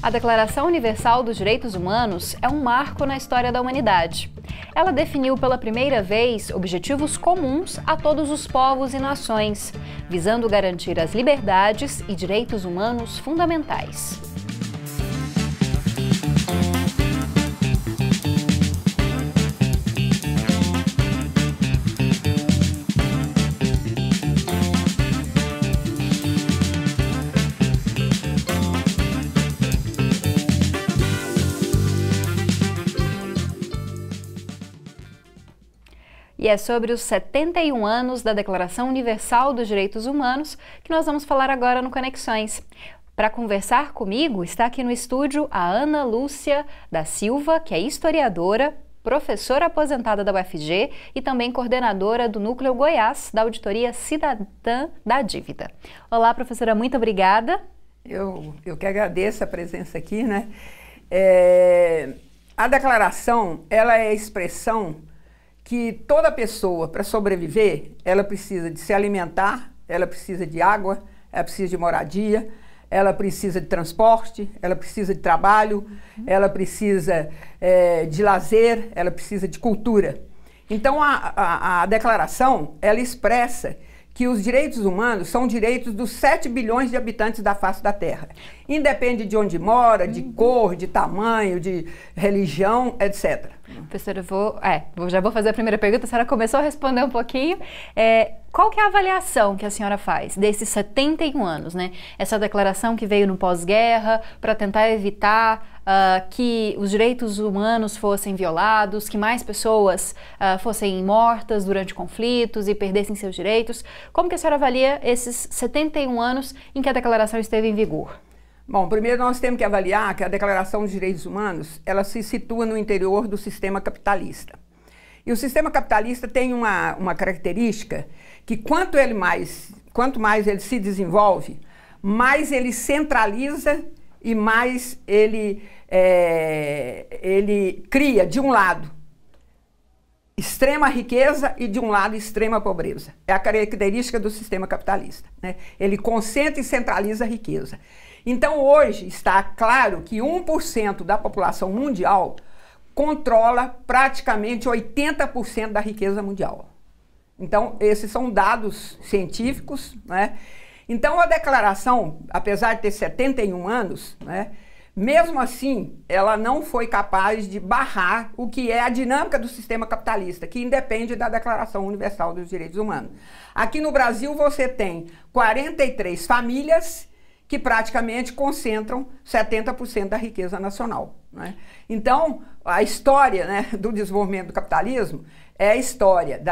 A Declaração Universal dos Direitos Humanos é um marco na história da humanidade. Ela definiu pela primeira vez objetivos comuns a todos os povos e nações, visando garantir as liberdades e direitos humanos fundamentais. E é sobre os 71 anos da Declaração Universal dos Direitos Humanos que nós vamos falar agora no Conexões. Para conversar comigo, está aqui no estúdio a Ana Lúcia da Silva, que é historiadora, professora aposentada da UFG e também coordenadora do Núcleo Goiás da Auditoria Cidadã da Dívida. Olá, professora, muito obrigada. Eu que agradeço a presença aqui, né? A declaração, ela é a expressão que toda pessoa, para sobreviver, ela precisa de se alimentar, ela precisa de água, ela precisa de moradia, ela precisa de transporte, ela precisa de trabalho, ela precisa de lazer, ela precisa de cultura. Então, a declaração, ela expressa que os direitos humanos são direitos dos 7 bilhões de habitantes da face da Terra. Independe de onde mora, de cor, de tamanho, de religião, etc. Professora, já vou fazer a primeira pergunta. A senhora começou a responder um pouquinho. Qual que é a avaliação que a senhora faz desses 71 anos, né? Essa declaração que veio no pós-guerra para tentar evitar que os direitos humanos fossem violados, que mais pessoas fossem mortas durante conflitos e perdessem seus direitos. Como que a senhora avalia esses 71 anos em que a declaração esteve em vigor? Bom, primeiro nós temos que avaliar que a Declaração dos Direitos Humanos, ela se situa no interior do sistema capitalista. E o sistema capitalista tem uma característica que quanto mais ele se desenvolve, mais ele centraliza e mais ele cria, de um lado, extrema riqueza e, de um lado, extrema pobreza. É a característica do sistema capitalista, né? Ele concentra e centraliza a riqueza. Então, hoje, está claro que 1% da população mundial controla praticamente 80% da riqueza mundial. Então, esses são dados científicos, né? Então, a declaração, apesar de ter 71 anos, né, mesmo assim, ela não foi capaz de barrar o que é a dinâmica do sistema capitalista, que independe da Declaração Universal dos Direitos Humanos. Aqui no Brasil, você tem 43 famílias que praticamente concentram 70% da riqueza nacional, né? Então, a história, né, do desenvolvimento do capitalismo é a história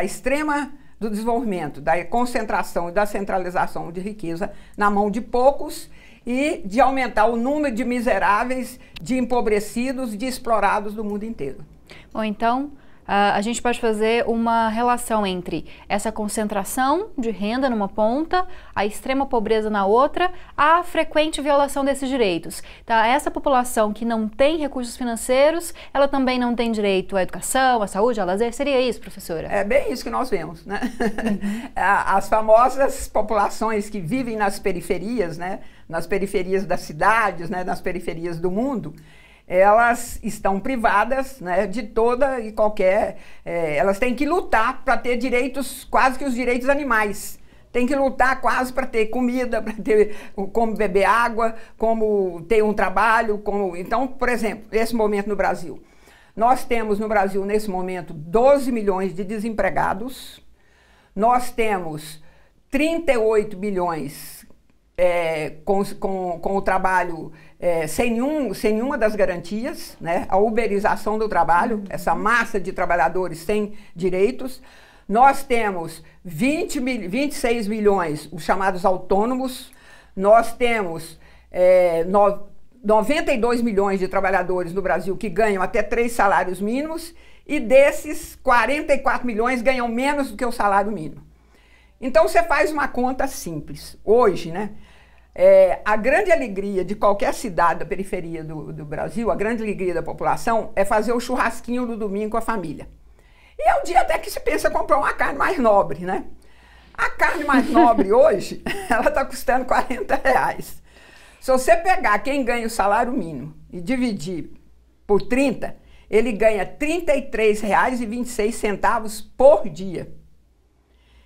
do desenvolvimento, da concentração e da centralização de riqueza na mão de poucos e de aumentar o número de miseráveis, de empobrecidos, de explorados do mundo inteiro. Bom, então, a gente pode fazer uma relação entre essa concentração de renda numa ponta, a extrema pobreza na outra, a frequente violação desses direitos. Então, essa população que não tem recursos financeiros, ela também não tem direito à educação, à saúde, ao lazer. Seria isso, professora? É bem isso que nós vemos, né? As famosas populações que vivem nas periferias, né? Nas periferias das cidades, né? Nas periferias do mundo, elas estão privadas, né, de toda e qualquer... elas têm que lutar para ter direitos, quase que os direitos animais. Tem que lutar quase para ter comida, para ter como beber água, como ter um trabalho. Então, por exemplo, nesse momento no Brasil, nós temos no Brasil, nesse momento, 12 milhões de desempregados. Nós temos 38 milhões com o trabalho sem nenhuma das garantias, né? A uberização do trabalho, essa massa de trabalhadores sem direitos. Nós temos 26 milhões, os chamados autônomos. Nós temos 92 milhões de trabalhadores no Brasil que ganham até 3 salários mínimos e desses, 44 milhões ganham menos do que o salário mínimo. Então, você faz uma conta simples. Hoje, né, a grande alegria de qualquer cidade da periferia do Brasil, a grande alegria da população, é fazer o churrasquinho no domingo com a família. E é o dia até que se pensa em comprar uma carne mais nobre, né? A carne mais nobre hoje, ela está custando R$40. Se você pegar quem ganha o salário mínimo e dividir por 30, ele ganha R$ 33,26 por dia.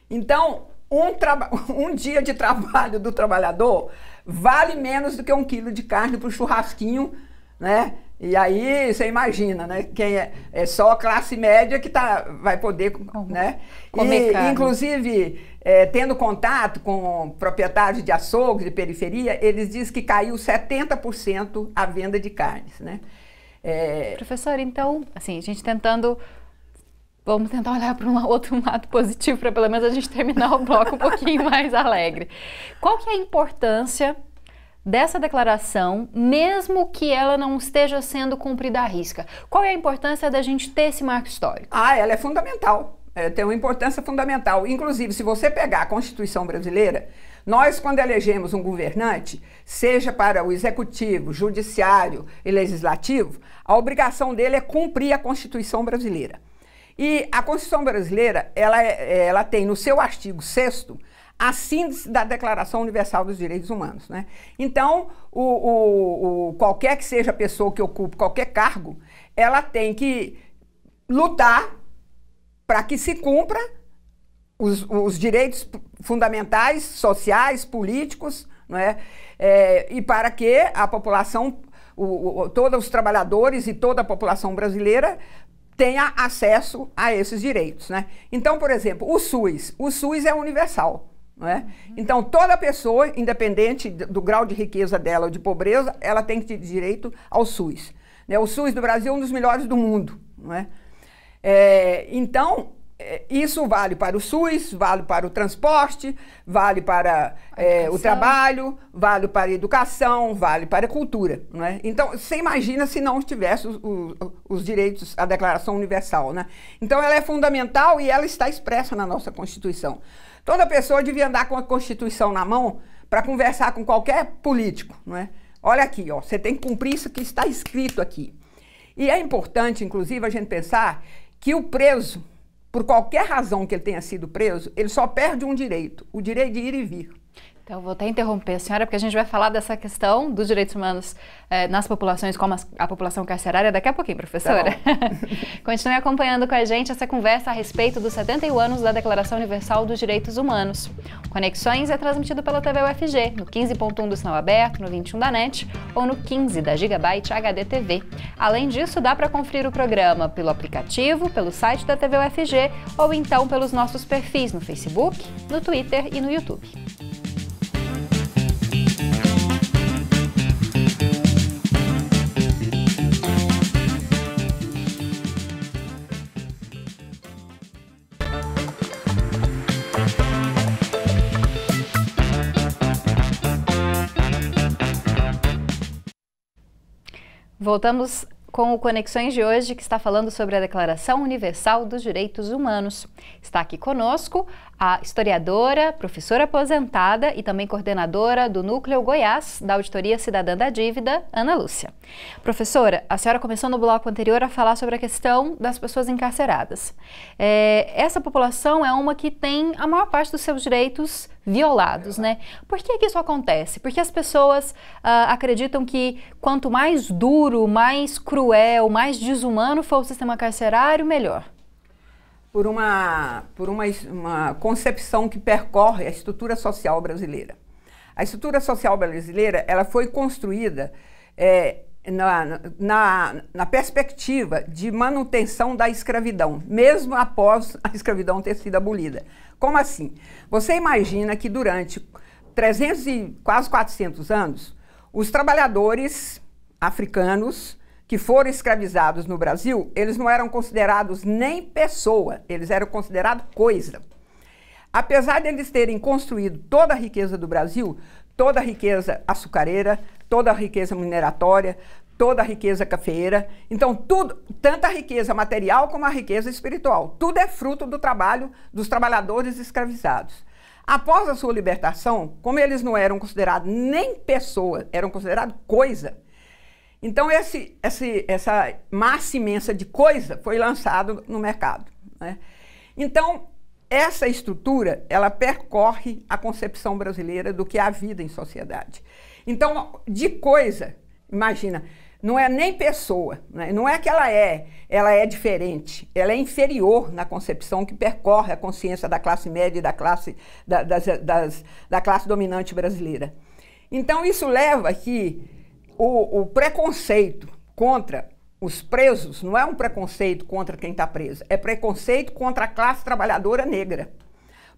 Então, um dia de trabalho do trabalhador vale menos do que 1 quilo de carne para o churrasquinho, né? E aí você imagina, né? Quem é só a classe média que vai poder, né? Comer carne. Inclusive, tendo contato com proprietários de açougues de periferia, eles dizem que caiu 70% a venda de carnes, né? Professora, então, assim, a gente vamos tentar olhar para um outro lado positivo, para pelo menos a gente terminar o bloco um pouquinho mais alegre. Qual que é a importância dessa declaração, mesmo que ela não esteja sendo cumprida à risca? Qual é a importância da gente ter esse marco histórico? Ela é fundamental. Tem uma importância fundamental. Inclusive, se você pegar a Constituição brasileira, nós, quando elegemos um governante, seja para o executivo, judiciário e legislativo, a obrigação dele é cumprir a Constituição brasileira. E a Constituição brasileira, ela tem no seu artigo 6º a síntese da Declaração Universal dos Direitos Humanos, né? Então, qualquer que seja a pessoa que ocupe qualquer cargo, ela tem que lutar para que se cumpra os direitos fundamentais, sociais, políticos, não é? E para que a população, todos os trabalhadores e toda a população brasileira tenha acesso a esses direitos, né? Então, por exemplo, o SUS é universal, não é? Então, toda pessoa, independente do grau de riqueza dela ou de pobreza, ela tem que ter direito ao SUS, né? O SUS do Brasil é um dos melhores do mundo, não é? Então, isso vale para o SUS, vale para o transporte, vale para o trabalho, vale para a educação, vale para a cultura, não é? Então, você imagina se não tivesse os direitos, a Declaração Universal, né? Então, ela é fundamental e ela está expressa na nossa Constituição. Toda pessoa devia andar com a Constituição na mão para conversar com qualquer político, não é? Olha aqui, ó, você tem que cumprir isso que está escrito aqui. E é importante, inclusive, a gente pensar que o preso, por qualquer razão que ele tenha sido preso, ele só perde um direito, o direito de ir e vir. Então, eu vou até interromper a senhora, porque a gente vai falar dessa questão dos direitos humanos nas populações, como a população carcerária, daqui a pouquinho, professora. Tá. Continue acompanhando com a gente essa conversa a respeito dos 71 anos da Declaração Universal dos Direitos Humanos. Conexões é transmitido pela TV UFG, no 15.1 do sinal aberto, no 21 da NET ou no 15 da Gigabyte HD TV. Além disso, dá para conferir o programa pelo aplicativo, pelo site da TV UFG ou então pelos nossos perfis no Facebook, no Twitter e no YouTube. Voltamos com o Conexões de hoje, que está falando sobre a Declaração Universal dos Direitos Humanos. Está aqui conosco a historiadora, professora aposentada e também coordenadora do Núcleo Goiás da Auditoria Cidadã da Dívida, Ana Lúcia. Professora, a senhora começou no bloco anterior a falar sobre a questão das pessoas encarceradas. Essa população é uma que tem a maior parte dos seus direitos violados, né? Por que isso acontece? Porque as pessoas acreditam que quanto mais duro, mais cruel, mais desumano for o sistema carcerário, melhor. Por uma concepção que percorre a estrutura social brasileira. A estrutura social brasileira, ela foi construída na perspectiva de manutenção da escravidão, mesmo após a escravidão ter sido abolida. Como assim? Você imagina que durante 300 e quase 400 anos, os trabalhadores africanos que foram escravizados no Brasil, eles não eram considerados nem pessoa, eles eram considerados coisa. Apesar de eles terem construído toda a riqueza do Brasil, toda a riqueza açucareira, toda a riqueza mineratória, toda a riqueza cafeeira, então tudo, tanto a riqueza material como a riqueza espiritual, tudo é fruto do trabalho dos trabalhadores escravizados. Após a sua libertação, como eles não eram considerados nem pessoa, eram considerados coisa, então essa massa imensa de coisa foi lançado no mercado, né? Então, essa estrutura, ela percorre a concepção brasileira do que é a vida em sociedade. Então, de coisa, imagina, não é nem pessoa, né? Não é que ela é diferente, ela é inferior na concepção que percorre a consciência da classe média e da classe, da classe dominante brasileira. Então, isso leva que o preconceito contra os presos não é um preconceito contra quem está preso, é preconceito contra a classe trabalhadora negra.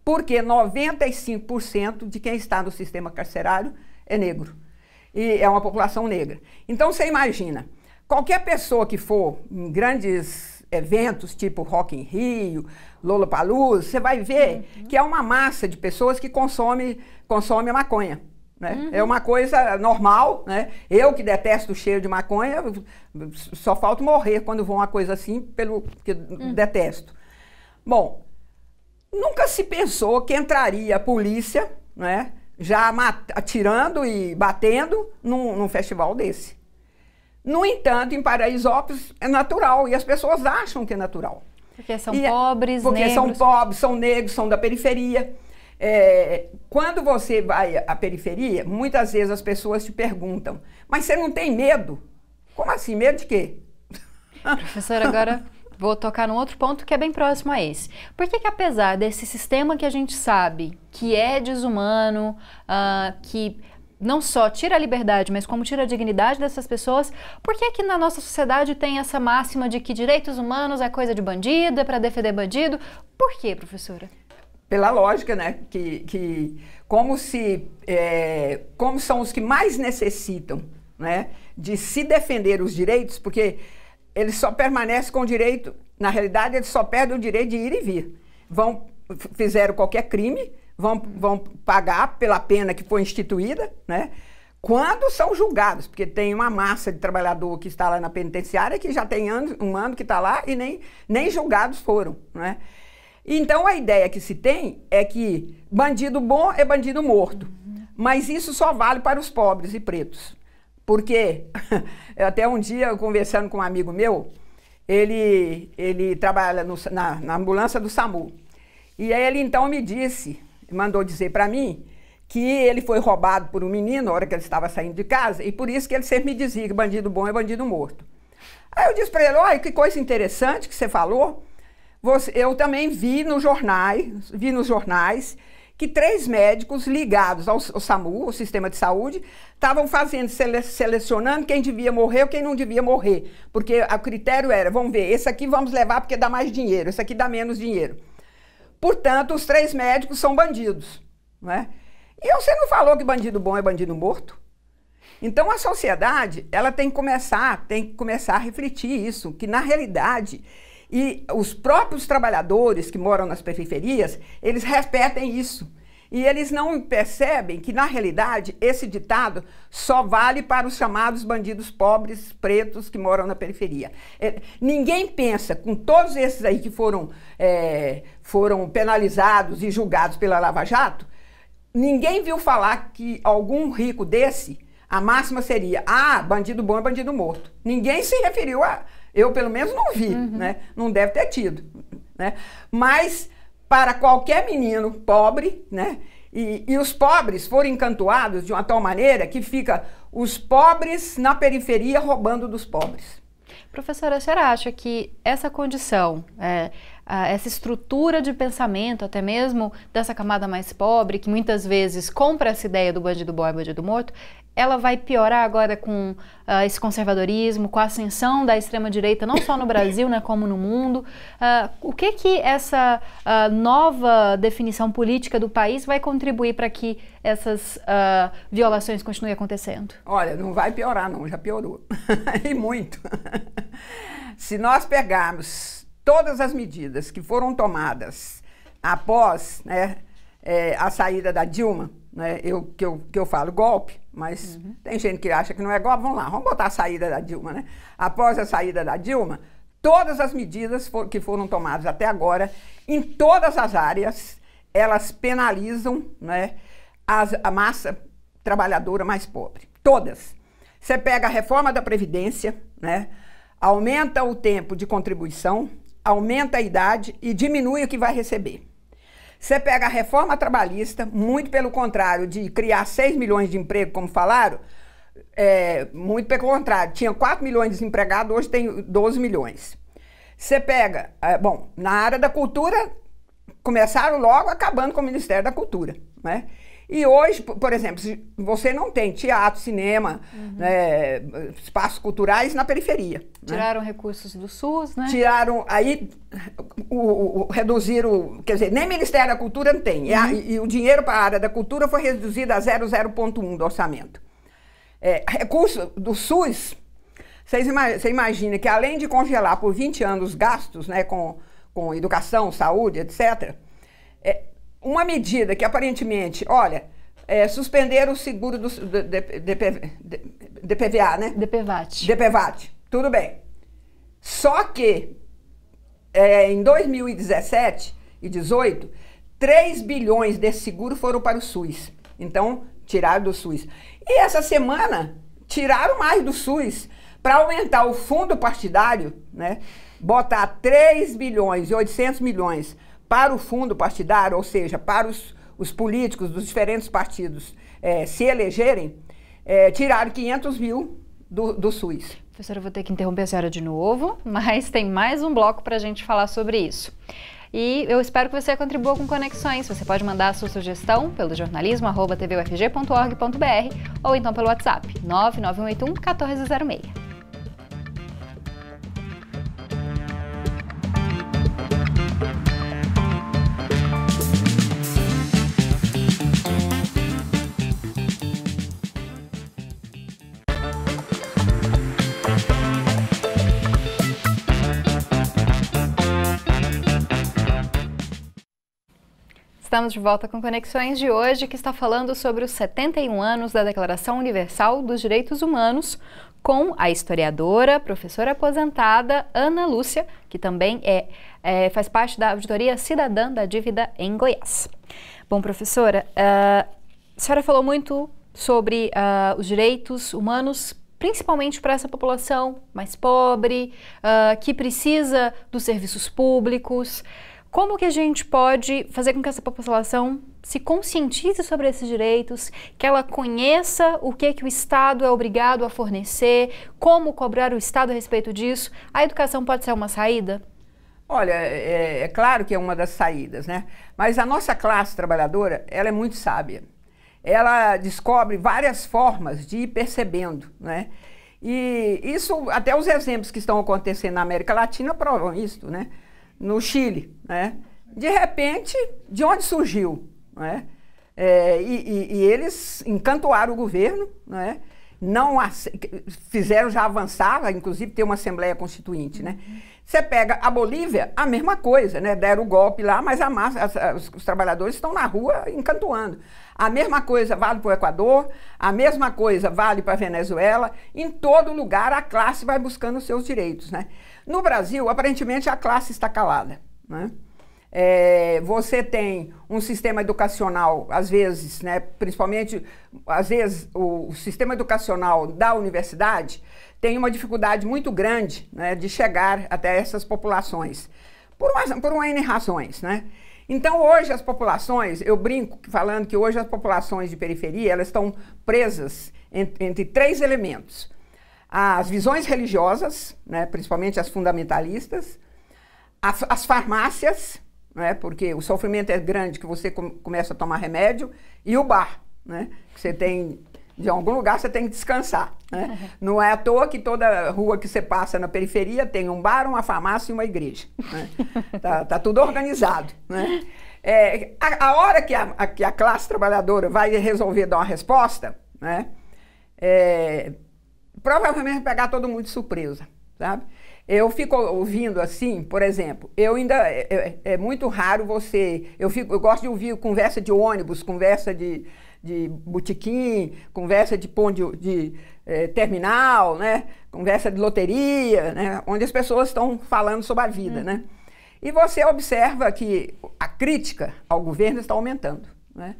Porque 95% de quem está no sistema carcerário é negro. E é uma população negra. Então, você imagina, qualquer pessoa que for em grandes eventos, tipo Rock in Rio, Lollapalooza, você vai ver que é uma massa de pessoas que consome a maconha. Né? É uma coisa normal, né? Eu que detesto o cheiro de maconha, só falta morrer quando vou uma coisa assim, pelo que detesto. Bom, nunca se pensou que entraria a polícia, né, já atirando e batendo num festival desse. No entanto, em Paraisópolis é natural e as pessoas acham que é natural. Porque são pobres, porque negros. São pobres, são negros, são da periferia. Quando você vai à periferia, muitas vezes as pessoas te perguntam, mas você não tem medo? Como assim? Medo de quê? Professora, agora vou tocar num outro ponto que é bem próximo a esse. Por que apesar desse sistema que a gente sabe que é desumano, que não só tira a liberdade, mas como tira a dignidade dessas pessoas, por que na nossa sociedade tem essa máxima de que direitos humanos é coisa de bandido, é para defender bandido? Por quê, professora? Pela lógica, né, que como são os que mais necessitam, né, de se defender os direitos, porque eles só permanecem com o direito, na realidade eles só perdem o direito de ir e vir. Fizeram qualquer crime, vão pagar pela pena que foi instituída, né, quando são julgados, porque tem uma massa de trabalhador que está lá na penitenciária que já tem um ano que está lá e nem julgados foram, né. Então, a ideia que se tem é que bandido bom é bandido morto. Mas isso só vale para os pobres e pretos. Porque, até um dia, conversando com um amigo meu, ele trabalha na ambulância do SAMU. E aí ele, então, mandou dizer para mim que ele foi roubado por um menino na hora que ele estava saindo de casa, e por isso que ele sempre me dizia que bandido bom é bandido morto. Aí eu disse para ele, olha, que coisa interessante que você falou. Eu também vi nos jornais que 3 médicos ligados ao SAMU, o sistema de saúde, estavam selecionando quem devia morrer ou quem não devia morrer. Porque o critério era, vamos ver, esse aqui vamos levar porque dá mais dinheiro, esse aqui dá menos dinheiro. Portanto, os 3 médicos são bandidos. Não é? E você não falou que bandido bom é bandido morto? Então, a sociedade ela tem que começar a refletir isso, que na realidade... E os próprios trabalhadores que moram nas periferias, eles repetem isso. E eles não percebem que, na realidade, esse ditado só vale para os chamados bandidos pobres, pretos, que moram na periferia. Ninguém pensa, com todos esses aí que foram penalizados e julgados pela Lava Jato, ninguém viu falar que algum rico desse, a máxima seria, bandido bom é bandido morto. Ninguém se referiu a... Eu, pelo menos, não vi, né? Não deve ter tido, né? Mas, para qualquer menino pobre, né? E os pobres foram encantoados de uma tal maneira que fica os pobres na periferia roubando dos pobres. Professora, a senhora acha que essa condição, essa estrutura de pensamento, até mesmo dessa camada mais pobre, que muitas vezes compra essa ideia do bandido bom e bandido morto, ela vai piorar agora com esse conservadorismo, com a ascensão da extrema-direita, não só no Brasil, né, como no mundo? O que essa nova definição política do país vai contribuir para que essas violações continuem acontecendo? Olha, não vai piorar não, já piorou. E muito. Se nós pegarmos todas as medidas que foram tomadas após, né, a saída da Dilma, né, que eu falo golpe, mas tem gente que acha que não é golpe, vamos lá, vamos botar a saída da Dilma, né? Após a saída da Dilma, todas as medidas que foram tomadas até agora, em todas as áreas, elas penalizam, né, a massa trabalhadora mais pobre. Todas. Você pega a reforma da Previdência, né, aumenta o tempo de contribuição, aumenta a idade e diminui o que vai receber. Você pega a reforma trabalhista, muito pelo contrário, de criar 6 milhões de emprego, como falaram, muito pelo contrário, tinha 4 milhões de desempregados, hoje tem 12 milhões. Você pega, bom, na área da cultura, começaram logo acabando com o Ministério da Cultura, né? E hoje, por exemplo, você não tem teatro, cinema, espaços culturais na periferia. Tiraram recursos do SUS, né? Tiraram, aí reduziram, quer dizer, nem Ministério da Cultura não tem. E o dinheiro para a área da cultura foi reduzido a 0,0,1 do orçamento. Recurso do SUS, você imagina que além de congelar por 20 anos gastos, né, com educação, saúde, etc., uma medida que aparentemente, olha, suspenderam o seguro do DPVA, né? DPVAT, tudo bem. Só que em 2017 e 2018, 3 bilhões desse seguro foram para o SUS. Então, tiraram do SUS. E essa semana, tiraram mais do SUS para aumentar o fundo partidário, né? Botar 3 bilhões e 800 milhões para o fundo partidário, ou seja, para os políticos dos diferentes partidos se elegerem, tiraram 500 mil do SUS. Professora, eu vou ter que interromper a senhora de novo, mas tem mais um bloco para a gente falar sobre isso. E eu espero que você contribua com Conexões. Você pode mandar a sua sugestão pelo jornalismo@tvufg.org.br ou então pelo WhatsApp 99181 1406. Estamos de volta com Conexões de hoje, que está falando sobre os 71 anos da Declaração Universal dos Direitos Humanos, com a historiadora, professora aposentada Ana Lúcia, que também faz parte da Auditoria Cidadã da Dívida em Goiás. Bom, professora, a senhora falou muito sobre os direitos humanos, principalmente para essa população mais pobre, que precisa dos serviços públicos. Como que a gente pode fazer com que essa população se conscientize sobre esses direitos, que ela conheça o que o Estado é obrigado a fornecer, como cobrar o Estado a respeito disso? A educação pode ser uma saída? Olha, é claro que é uma das saídas, né? Mas a nossa classe trabalhadora, ela é muito sábia. Ela descobre várias formas de ir percebendo, né? E isso, até os exemplos que estão acontecendo na América Latina provam isso, né? No Chile, né? De repente, de onde surgiu, né? E eles encantoaram o governo, né? Não fizeram já avançar, inclusive ter uma Assembleia Constituinte, né? Você pega a Bolívia, a mesma coisa, né? Deram o golpe lá, mas os trabalhadores estão na rua encantoando. A mesma coisa vale para o Equador, a mesma coisa vale para a Venezuela. Em todo lugar a classe vai buscando os seus direitos, né? No Brasil, aparentemente, a classe está calada, né? Você tem um sistema educacional, às vezes, né, principalmente, às vezes, o sistema educacional da universidade tem uma dificuldade muito grande, né, de chegar até essas populações, por uma N razões, né? Então, hoje as populações, eu brinco falando que hoje as populações de periferia, elas estão presas entre 3 elementos. As visões religiosas, né, principalmente as fundamentalistas, as farmácias, né, porque o sofrimento é grande que você começa a tomar remédio, e o bar, né, que você tem, de algum lugar você tem que descansar, né? Não é à toa que toda rua que você passa na periferia tem um bar, uma farmácia e uma igreja, né? Tá tudo organizado, né? A hora que a classe trabalhadora vai resolver dar uma resposta, né, provavelmente vai pegar todo mundo de surpresa, sabe? Eu fico ouvindo assim, por exemplo, é muito raro eu gosto de ouvir conversa de ônibus, conversa de botequim, conversa de ponto de terminal, né? Conversa de loteria, né? Onde as pessoas estão falando sobre a vida, né? E você observa que a crítica ao governo está aumentando, né?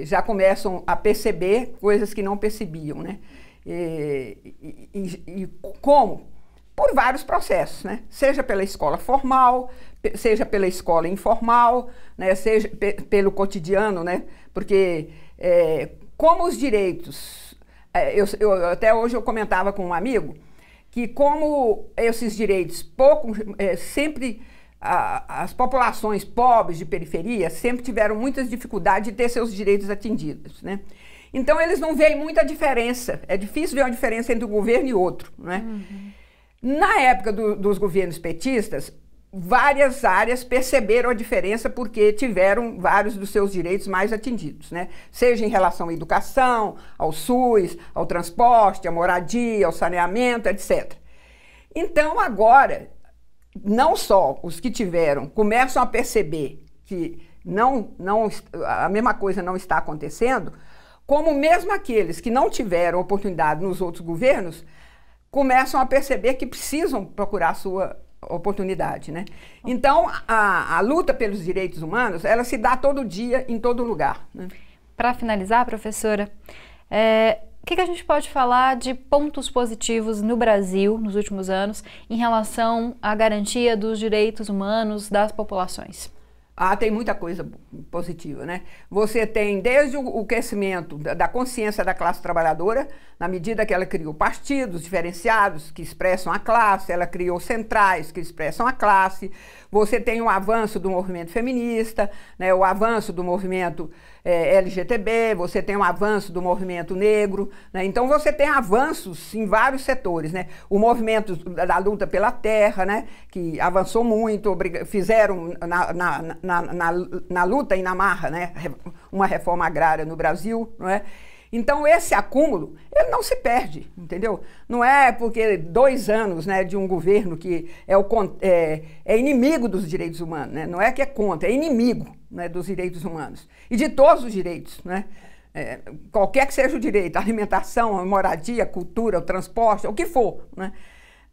Já começam a perceber coisas que não percebiam, né? E como por vários processos, né? Seja pela escola formal, seja pela escola informal, né? Seja pelo cotidiano, né? Porque como os direitos... até hoje eu comentava com um amigo que como esses direitos sempre... as populações pobres de periferia sempre tiveram muitas dificuldades de ter seus direitos atendidos, né? Então eles não veem muita diferença, é difícil ver uma diferença entre um governo e outro, né? Na época dos governos petistas, várias áreas perceberam a diferença porque tiveram vários dos seus direitos mais atendidos, né? Seja em relação à educação, ao SUS, ao transporte, à moradia, ao saneamento, etc. Então agora, não só os que tiveram começam a perceber que a mesma coisa não está acontecendo, como mesmo aqueles que não tiveram oportunidade nos outros governos, começam a perceber que precisam procurar a sua oportunidade, né? Então, a luta pelos direitos humanos, ela se dá todo dia, em todo lugar, né? Para finalizar, professora, o que a gente pode falar de pontos positivos no Brasil, nos últimos anos, em relação à garantia dos direitos humanos das populações? Tem muita coisa positiva, né? Você tem desde o crescimento da consciência da classe trabalhadora, na medida que ela criou partidos diferenciados que expressam a classe, ela criou centrais que expressam a classe, você tem o avanço do movimento feminista, né? O avanço do movimento LGTB, você tem o avanço do movimento negro, né? Então você tem avanços em vários setores, né? O movimento da luta pela terra, né? Que avançou muito, fizeram na luta e na marra, né? Uma reforma agrária no Brasil, não é? Então esse acúmulo, ele não se perde, entendeu? Não é porque 2 anos, né, de um governo que é inimigo dos direitos humanos, né? Não é que é contra, é inimigo, né, dos direitos humanos e de todos os direitos, né? Qualquer que seja o direito, a alimentação, a moradia, a cultura, o transporte, o que for, né?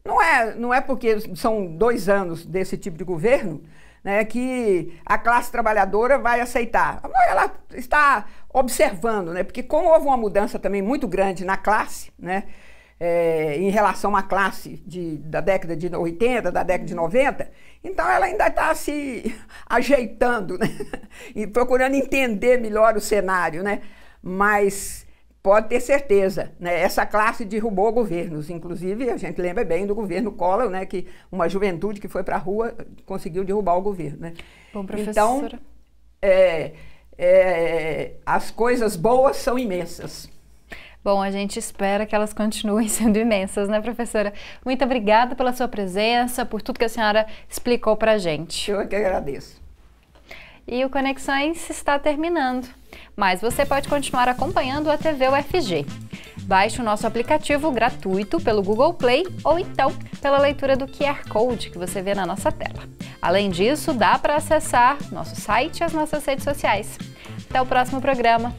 Não é porque são 2 anos desse tipo de governo, né, que a classe trabalhadora vai aceitar. Ela está observando, né, porque como houve uma mudança também muito grande na classe, né, em relação à classe da década de 80, da década de 90, então ela ainda está se ajeitando, né, e procurando entender melhor o cenário, né, mas pode ter certeza, né, essa classe derrubou governos, inclusive a gente lembra bem do governo Collor, né, que uma juventude que foi para a rua conseguiu derrubar o governo, né? Bom, professora. Então, as coisas boas são imensas. Bom, a gente espera que elas continuem sendo imensas, né, professora? Muito obrigada pela sua presença, por tudo que a senhora explicou para a gente. Eu que agradeço. E o Conexões está terminando, mas você pode continuar acompanhando a TV UFG. Baixe o nosso aplicativo gratuito pelo Google Play ou então pela leitura do QR Code que você vê na nossa tela. Além disso, dá para acessar nosso site e as nossas redes sociais. Até o próximo programa!